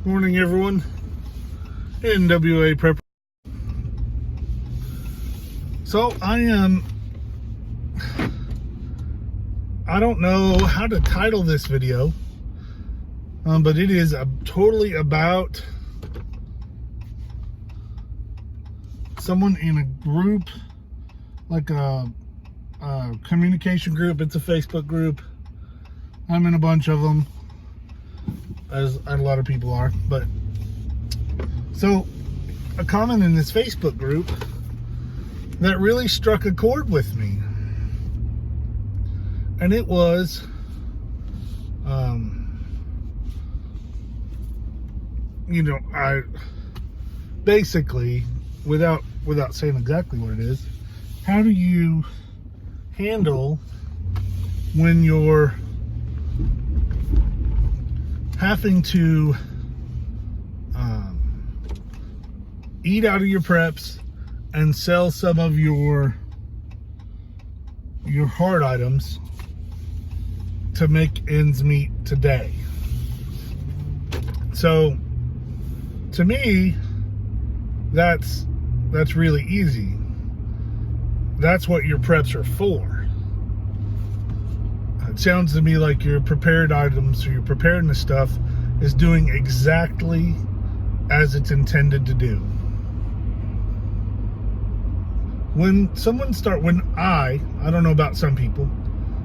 Morning, everyone. NWA Prep. So I don't know how to title this video, but it is totally about someone in a group, like a communication group. It's a Facebook group. I'm in a bunch of them, as a lot of people are. But so a comment in this Facebook group that really struck a chord with me, and it was I basically, without saying exactly what it is, how do you handle when you're having to eat out of your preps and sell some of your hard items to make ends meet today? So to me, that's really easy. That's what your preps are for. It sounds to me like your prepared items or your preparedness stuff is doing exactly as it's intended to do. When I don't know about some people,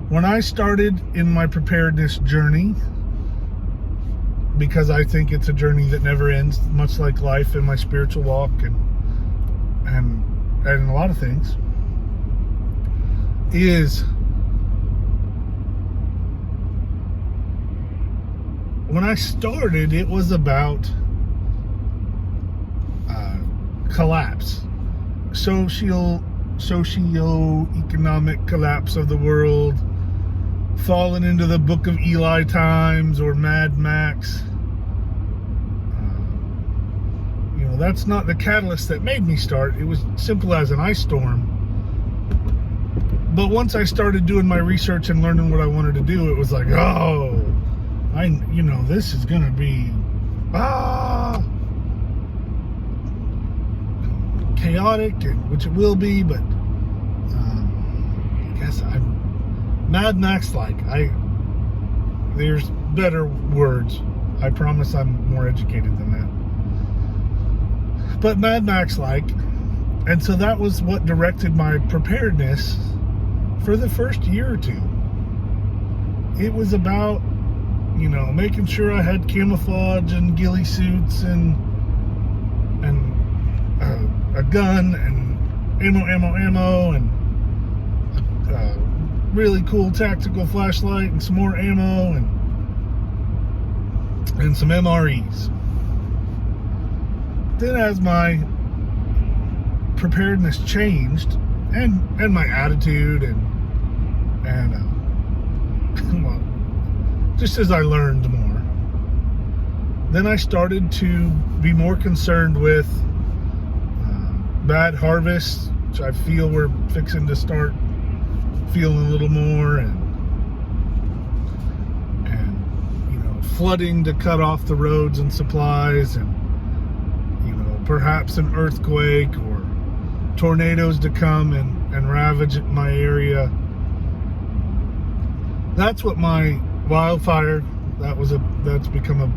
when I started in my preparedness journey, because I think it's a journey that never ends, much like life and my spiritual walk and a lot of things, is when I started, it was about collapse, socio-economic collapse of the world, falling into the Book of Eli times or Mad Max. That's not the catalyst that made me start. It was simple as an ice storm. But once I started doing my research and learning what I wanted to do, it was like, this is gonna be chaotic, which it will be, but I guess I'm Mad Max-like. There's better words. I promise I'm more educated than that. But Mad Max-like. And so that was what directed my preparedness for the first year or two. It was about, making sure I had camouflage and ghillie suits and a gun and ammo and a really cool tactical flashlight and some more ammo and some MREs. Then as my preparedness changed and my attitude and well, just as I learned more, then I started to be more concerned with bad harvests, which I feel we're fixing to start feeling a little more, and flooding to cut off the roads and supplies, and perhaps an earthquake or tornadoes to come and ravage my area. That's what my wildfire, that's become a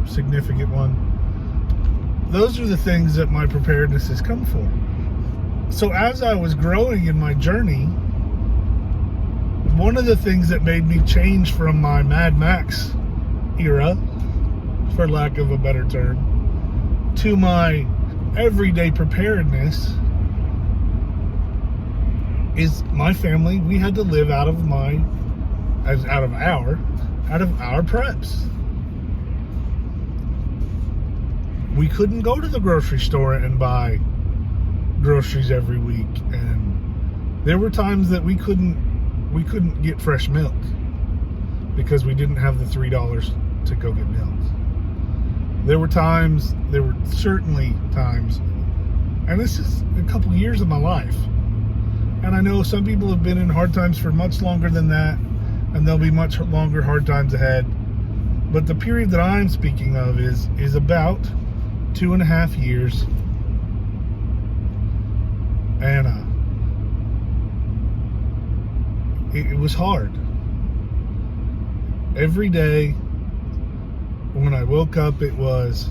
significant one. Those are the things that my preparedness has come for. So as I was growing in my journey, one of the things that made me change from my Mad Max era, for lack of a better term, to my everyday preparedness is my family. We had to live out of our preps. We couldn't go to the grocery store and buy groceries every week, and there were times that we couldn't get fresh milk because we didn't have the $3 to go get milk. There were certainly times, and this is a couple years of my life, and I know some people have been in hard times for much longer than that, and there'll be much longer hard times ahead. But the period that I'm speaking of is about 2.5 years. And it was hard. Every day when I woke up, it was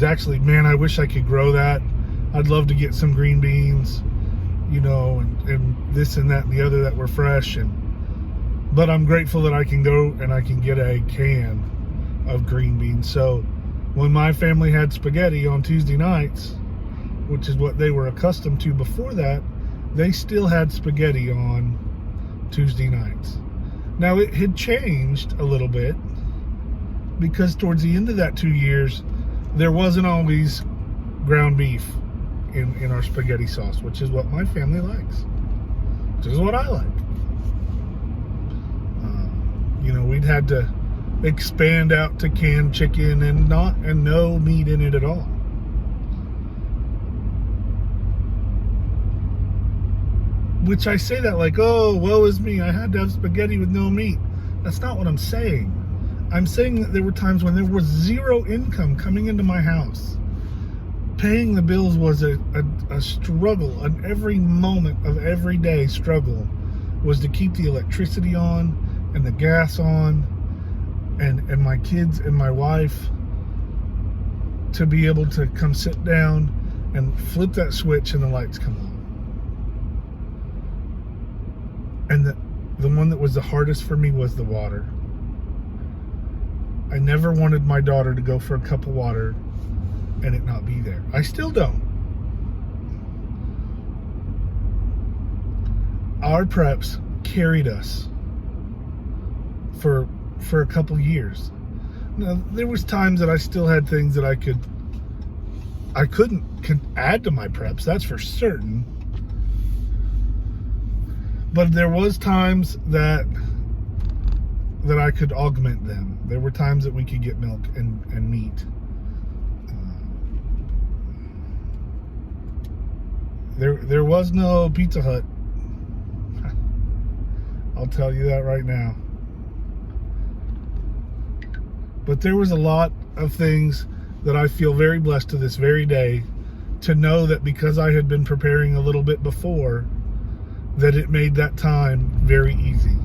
actually, man, I wish I could grow that. I'd love to get some green beans, and this and that and the other that were fresh. But I'm grateful that I can go and I can get a can of green beans. So when my family had spaghetti on Tuesday nights, which is what they were accustomed to before that, they still had spaghetti on Tuesday nights. Now, it had changed a little bit because towards the end of that 2 years, there wasn't always ground beef in our spaghetti sauce, which is what my family likes, which is what I like. We'd had to expand out to canned chicken and no meat in it at all. Which I say that like, oh, woe is me, I had to have spaghetti with no meat. That's not what I'm saying. I'm saying that there were times when there was zero income coming into my house. Paying the bills was a struggle. An every moment of every day struggle was to keep the electricity on and the gas on and my kids and my wife to be able to come sit down and flip that switch and the lights come on. And the one that was the hardest for me was the water. I never wanted my daughter to go for a cup of water and it not be there. I still don't. Our preps carried us for a couple years. Now, there was times that I still had things that I couldn't add to my preps, that's for certain. But there was times that I could augment them. There were times that we could get milk and meat. There was no Pizza Hut. I'll tell you that right now. But there was a lot of things that I feel very blessed to this very day to know that because I had been preparing a little bit before, that it made that time very easy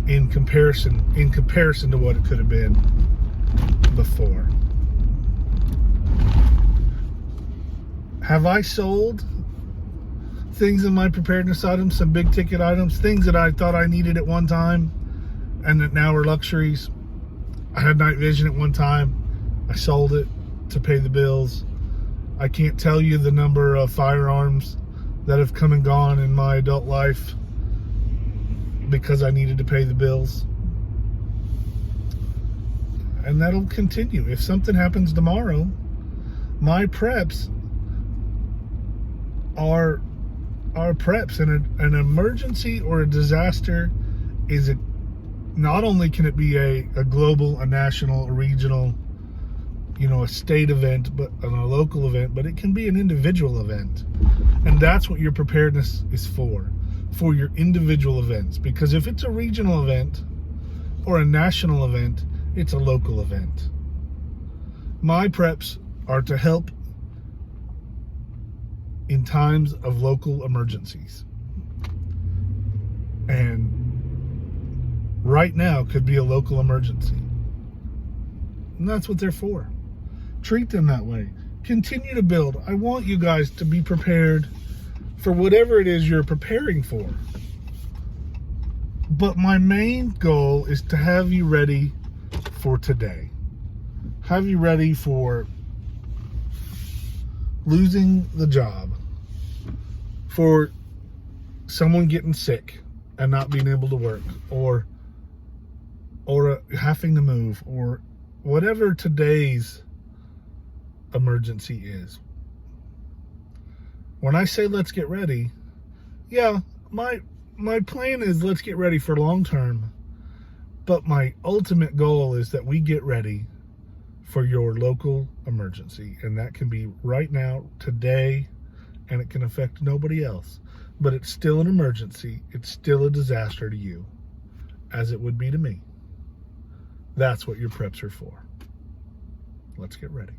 in comparison to what it could have been before. Have I sold things in my preparedness items, some big ticket items, things that I thought I needed at one time and that now are luxuries? I had night vision at one time. I sold it to pay the bills. I can't tell you the number of firearms that have come and gone in my adult life because I needed to pay the bills. And that'll continue. If something happens tomorrow, my preps are preps. And an emergency or a disaster is not only can it be a global, a national, a regional, a state event, but a local event, but it can be an individual event. And that's what your preparedness is for your individual events. Because if it's a regional event or a national event, it's a local event. My preps are to help in times of local emergencies. And right now could be a local emergency. And that's what they're for. Treat them that way. Continue to build. I want you guys to be prepared for whatever it is you're preparing for. But my main goal is to have you ready for today. Have you ready for losing the job, for someone getting sick and not being able to work, or having to move, or whatever today's emergency is. When I say let's get ready, yeah, my plan is let's get ready for long term, but my ultimate goal is that we get ready for your local emergency, and that can be right now, today, and it can affect nobody else, but it's still an emergency. It's still a disaster to you, as it would be to me. That's what your preps are for. Let's get ready.